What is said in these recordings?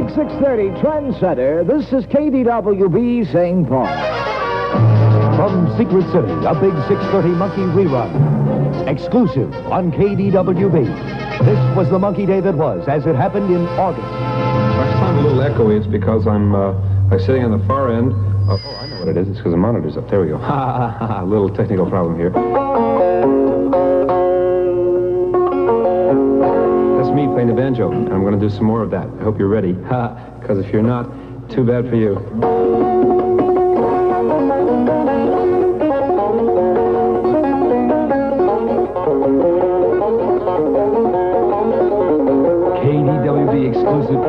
Big 6:30 Trendsetter. This is KDWB St. Paul. From Secret City, a Big 6:30 Monkey rerun. Exclusive on KDWB. This was the Monkey Day that was, as it happened in August. If I sound a little echoey, it's because I'm sitting on the far end. Oh, I know what it is. It's because the monitor's up. There we go. A little technical problem here. That's me playing the banjo, and I'm going to do some more of that. I hope you're ready. Because if you're not, too bad for you. KDWB exclusive.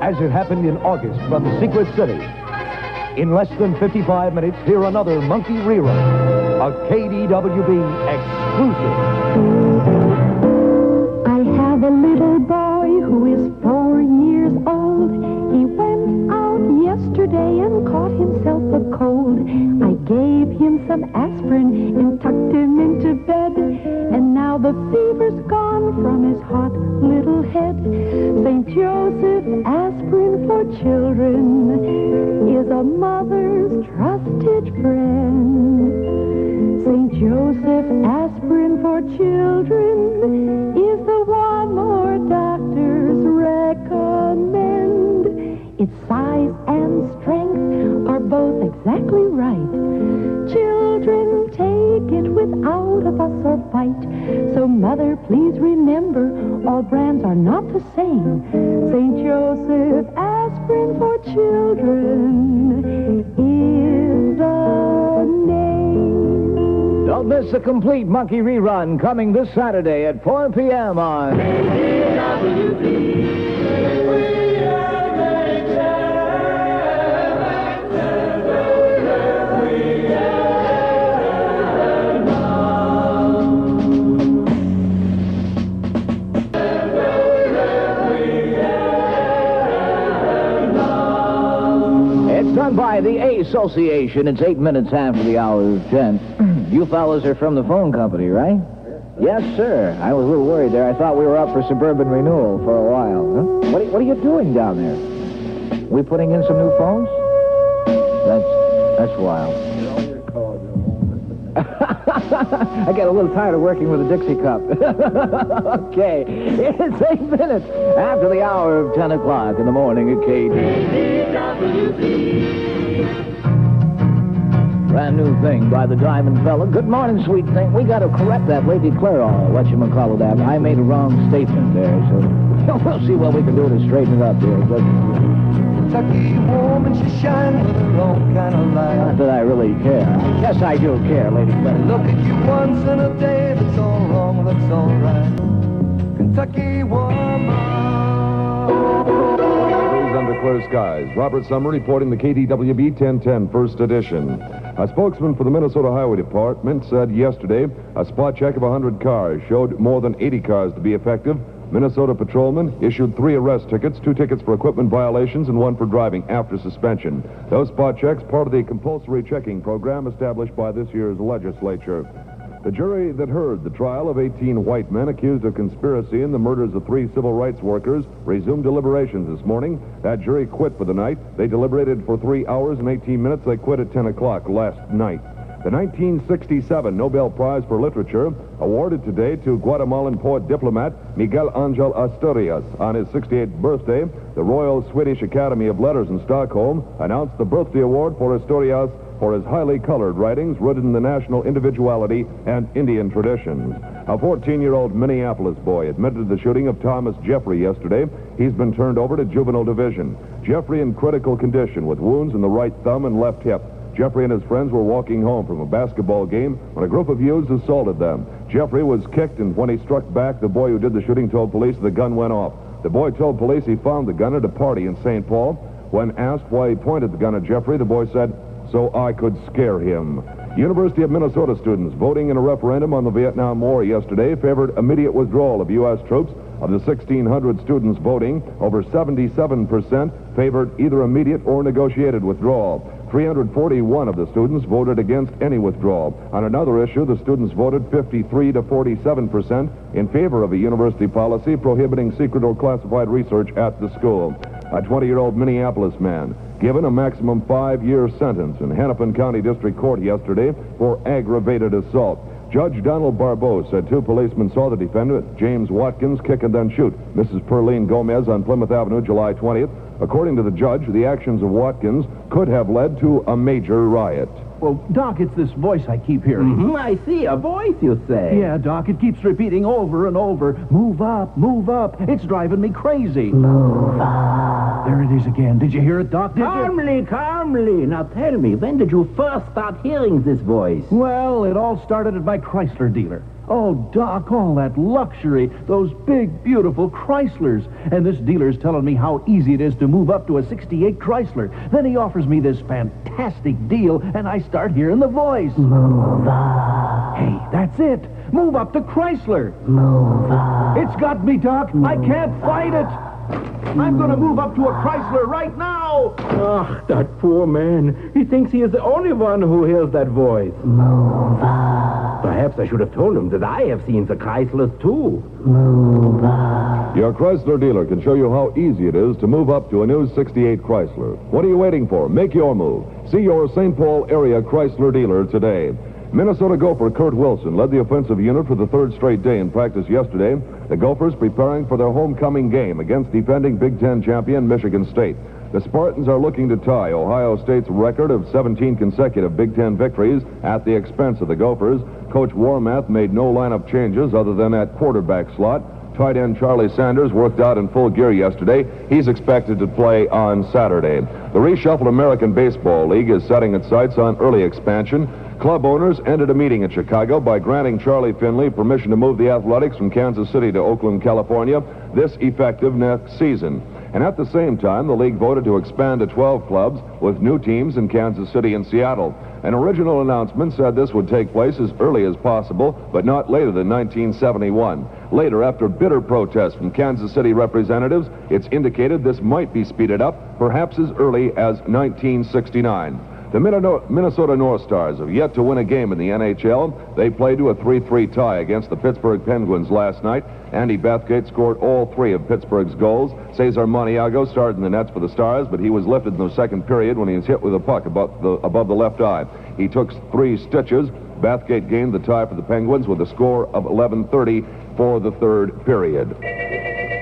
As it happened in August from Secret City. In less than 55 minutes, hear another Monkey rerun. A KDWB exclusive. I have a little boy who is 4 years old. He went out yesterday and caught himself a cold. I gave him some aspirin and tucked him into bed. And now the fever's gone from his hot little head. St. Joseph aspirin for children is a mother's trusted friend. St. Joseph aspirin for children is the one more doctors recommend. Its size and strength are both exactly right. Children take it without a fuss or fight. So, mother, please remember, all brands are not the same. St. Joseph aspirin for children is the name. Don't miss a complete Monkey rerun coming this Saturday at 4 p.m. on KDWB. Done by the A Association. It's 8 minutes after the hour of 10. You fellas are from the phone company, right? Yes, sir. I was a little worried there. I thought we were up for suburban renewal for a while. Huh? What are you doing down there? We putting in some new phones? That's wild. I get a little tired of working with a Dixie cup. Okay. It's 8 minutes after the hour of 10 o'clock in the morning at KDWB. Brand new thing by the Diamond Fella. Good morning, sweet thing. We got to correct that Lady Claire, whatchamacallit that. I made a wrong statement there, so we'll see what we can do to straighten it up here. But Kentucky woman, she shines with her own kind of light. Not that I really care. Yes, I do care, Lady Claire. Look at you once in a day, that's all wrong, that's all right. Kentucky woman. Under clear skies. Robert Summer reporting the KDWB 1010 First Edition. A spokesman for the Minnesota Highway Department said yesterday a spot check of 100 cars showed more than 80 cars to be effective. Minnesota patrolmen issued 3 arrest tickets, 2 tickets for equipment violations and 1 for driving after suspension. Those spot checks part of the compulsory checking program established by this year's legislature. The jury that heard the trial of 18 white men accused of conspiracy in the murders of 3 civil rights workers resumed deliberations this morning. That jury quit for the night. They deliberated for 3 hours and 18 minutes. They quit at 10 o'clock last night. The 1967 Nobel Prize for Literature, awarded today to Guatemalan poet-diplomat Miguel Angel Asturias. On his 68th birthday, the Royal Swedish Academy of Letters in Stockholm announced the birthday award for Asturias for his highly colored writings rooted in the national individuality and Indian traditions. A 14-year-old Minneapolis boy admitted to the shooting of Thomas Jeffrey yesterday. He's been turned over to juvenile division. Jeffrey in critical condition with wounds in the right thumb and left hip. Jeffrey and his friends were walking home from a basketball game when a group of youths assaulted them. Jeffrey was kicked, and when he struck back, the boy who did the shooting told police the gun went off. The boy told police he found the gun at a party in St. Paul. When asked why he pointed the gun at Jeffrey, the boy said, "So I could scare him." University of Minnesota students voting in a referendum on the Vietnam War yesterday favored immediate withdrawal of U.S. troops. Of the 1,600 students voting, over 77% favored either immediate or negotiated withdrawal. 341 of the students voted against any withdrawal. On another issue, the students voted 53 to 47% in favor of a university policy prohibiting secret or classified research at the school. A 20-year-old Minneapolis man given a maximum 5-year sentence in Hennepin County District Court yesterday for aggravated assault. Judge Donald Barbeau said 2 policemen saw the defendant, James Watkins, kick and then shoot Mrs. Perlene Gomez on Plymouth Avenue July 20th. According to the judge, the actions of Watkins could have led to a major riot. Well, Doc, it's this voice I keep hearing. I see. A voice, you say? Yeah, Doc, it keeps repeating over and over. Move up, move up. It's driving me crazy. Move up. There it is again. Did you hear it, Doc? Did you? Calmly, calmly. Now tell me, when did you first start hearing this voice? Well, it all started at my Chrysler dealer. Oh, Doc, all that luxury, those big, beautiful Chryslers. And this dealer's telling me how easy it is to move up to a 68 Chrysler. Then he offers me this fantastic deal, and I start hearing the voice. Move up. Hey, that's it. Move up to Chrysler. Move up. It's got me, Doc. I can't fight it. I'm going to move up to a Chrysler right now. Ah, that poor man. He thinks he is the only one who hears that voice. Move up. Perhaps I should have told him that I have seen the Chryslers, too. Move up. Your Chrysler dealer can show you how easy it is to move up to a new 68 Chrysler. What are you waiting for? Make your move. See your St. Paul area Chrysler dealer today. Minnesota Gopher Kurt Wilson led the offensive unit for the 3rd straight day in practice yesterday. The Gophers preparing for their homecoming game against defending Big Ten champion Michigan State. The Spartans are looking to tie Ohio State's record of 17 consecutive Big Ten victories at the expense of the Gophers. Coach Warmath made no lineup changes other than at quarterback slot. Tight end Charlie Sanders worked out in full gear yesterday. He's expected to play on Saturday. The reshuffled American Baseball League is setting its sights on early expansion. Club owners ended a meeting in Chicago by granting Charlie Finley permission to move the Athletics from Kansas City to Oakland, California, this effective next season. And at the same time, the league voted to expand to 12 clubs with new teams in Kansas City and Seattle. An original announcement said this would take place as early as possible, but not later than 1971. Later, after bitter protests from Kansas City representatives, it's indicated this might be speeded up, perhaps as early as 1969. The Minnesota North Stars have yet to win a game in the NHL. They played to a 3-3 tie against the Pittsburgh Penguins last night. Andy Bathgate scored all 3 of Pittsburgh's goals. Cesar Maniago started in the nets for the Stars, but he was lifted in the second period when he was hit with a puck above the left eye. He took 3 stitches. Bathgate gained the tie for the Penguins with a score of 11:30 for the 3rd period.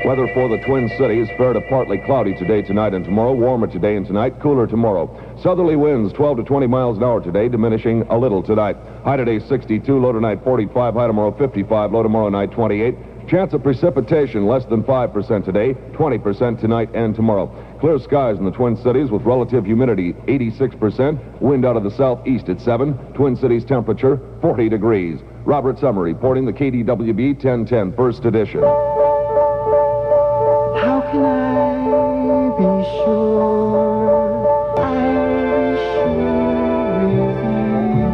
Weather for the Twin Cities, fair to partly cloudy today, tonight, and tomorrow. Warmer today and tonight, cooler tomorrow. Southerly winds 12 to 20 miles an hour today, diminishing a little tonight. High today 62, low tonight 45, high tomorrow 55, low tomorrow night 28. Chance of precipitation less than 5% today, 20% tonight and tomorrow. Clear skies in the Twin Cities with relative humidity 86%, wind out of the southeast at 7, Twin Cities temperature 40 degrees. Robert Summer reporting the KDWB 1010 First Edition. How can I be sure I'm sure with you?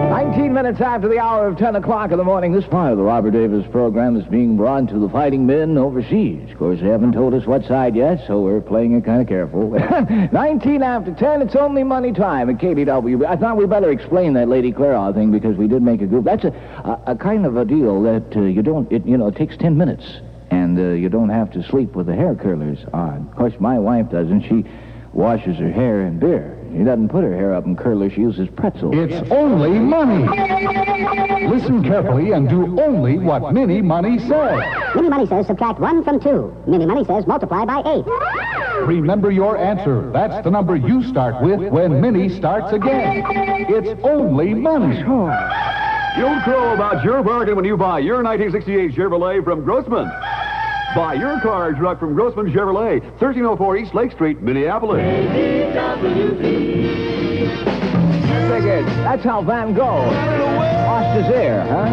19 minutes after the hour of 10 o'clock in the morning, this part of the Robert Davis program is being brought to the fighting men overseas. Of course, they haven't told us what side yet, so we're playing it kind of careful. 19 after 10, it's only money time at KDWB. I thought we better explain that Lady Clairol thing because we did make a group. That's a kind of a deal that it takes 10 minutes, and you don't have to sleep with the hair curlers on. Of course, my wife doesn't. She washes her hair in beer. She doesn't put her hair up in curlers. She uses pretzels. It's only money. Listen carefully and do only what Mini Money says. Mini Money says subtract 1 from 2. Mini Money says multiply by 8. Remember your answer. That's the number you start with when Mini starts again. It's only money. You'll crow about your bargain when you buy your 1968 Chevrolet from Grossman. Buy your car truck from Grossman Chevrolet, 1304 East Lake Street, Minneapolis. KDWB. figured that's how Van Gogh lost his ear, huh?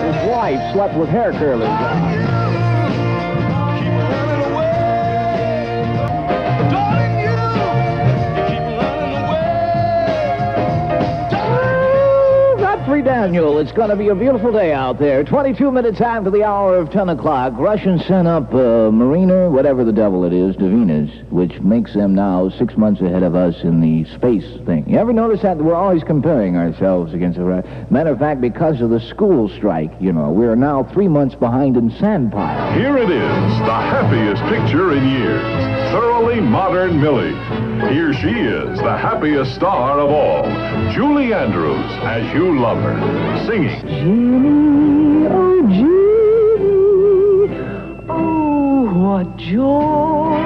His wife slept with hair curlers on. Daniel, it's going to be a beautiful day out there. 22 minutes after the hour of 10 o'clock, Russians sent up Mariner, whatever the devil it is, to Venus, which makes them now 6 months ahead of us in the space thing. You ever notice that we're always comparing ourselves against the matter of fact, because of the school strike, you know, we're now 3 months behind in Sandpile. Here it is, the happiest picture in years. Thoroughly modern Millie. Here she is, the happiest star of all, Julie Andrews, As You Love Her, singing. Jeannie, oh, Jeannie, oh, what joy.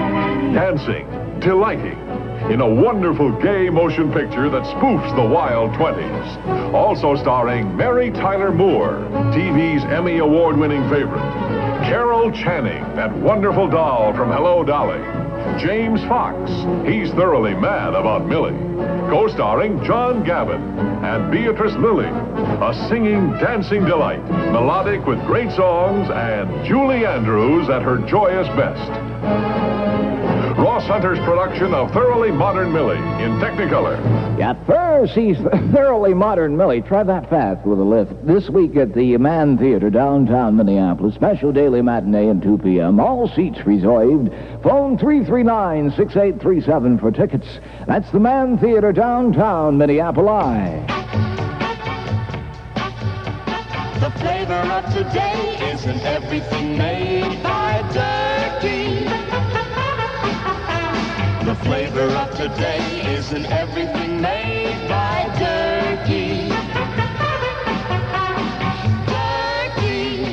Dancing, delighting, in a wonderful gay motion picture that spoofs the wild 20s. Also starring Mary Tyler Moore, TV's Emmy Award-winning favorite. Carol Channing, that wonderful doll from Hello, Dolly. James Fox, he's thoroughly mad about Millie. Co-starring John Gavin and Beatrice Lilly. A singing, dancing delight, melodic with great songs, and Julie Andrews at her joyous best. Ross Hunter's production of Thoroughly Modern Millie in Technicolor. Yeah, first he's Thoroughly Modern Millie. Try that fast with a lift. This week at the Mann Theater, downtown Minneapolis. Special daily matinee at 2 p.m. All seats reserved. Phone 339-6837 for tickets. That's the Mann Theater, downtown Minneapolis. The flavor of today isn't everything made by Turkey. The flavor of today isn't everything made by Turkey. Turkey,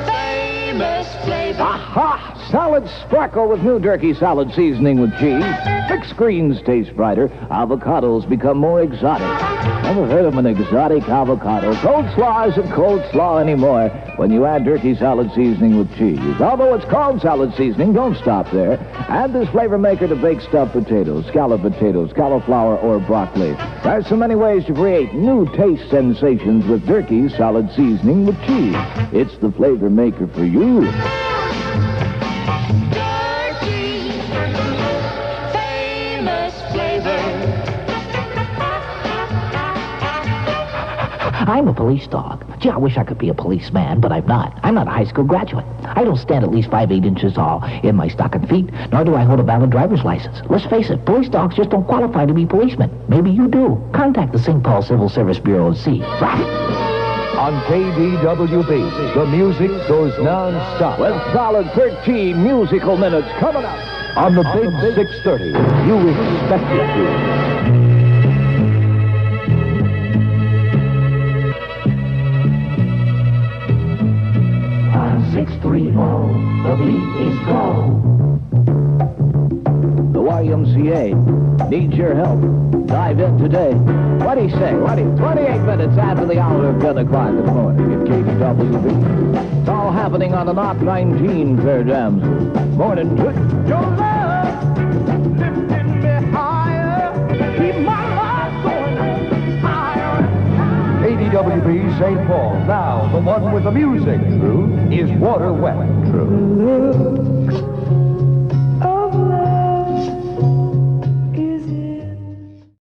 famous flavor. Aha! Salad sparkle with new turkey salad seasoning with cheese. Mixed greens taste brighter. Avocados become more exotic. Never heard of an exotic avocado. Coleslaw isn't coleslaw anymore when you add turkey salad seasoning with cheese. Although it's called salad seasoning, don't stop there. Add this flavor maker to baked stuffed potatoes, scalloped potatoes, cauliflower, or broccoli. There's so many ways to create new taste sensations with turkey salad seasoning with cheese. It's the flavor maker for you. I'm a police dog. Gee, I wish I could be a policeman, but I'm not. I'm not a high school graduate. I don't stand at least 5'8" inches tall in my stocking feet, nor do I hold a valid driver's license. Let's face it, police dogs just don't qualify to be policemen. Maybe you do. Contact the St. Paul Civil Service Bureau and see. On KDWB, the music goes non-stop. With solid 13 musical minutes coming up. On the big 630, you expect it to. 630, the beat is go. The YMCA needs your help. Dive in today. What do you say? 28 minutes after the hour of 10 o'clock in the morning at KDWB. It's all happening on the Knock 19 Fair Damsel. Morning to your love, lifting me higher. Keep my life going higher. KDWB St. Paul. Now, the one with the music, True, is Water Wet, True.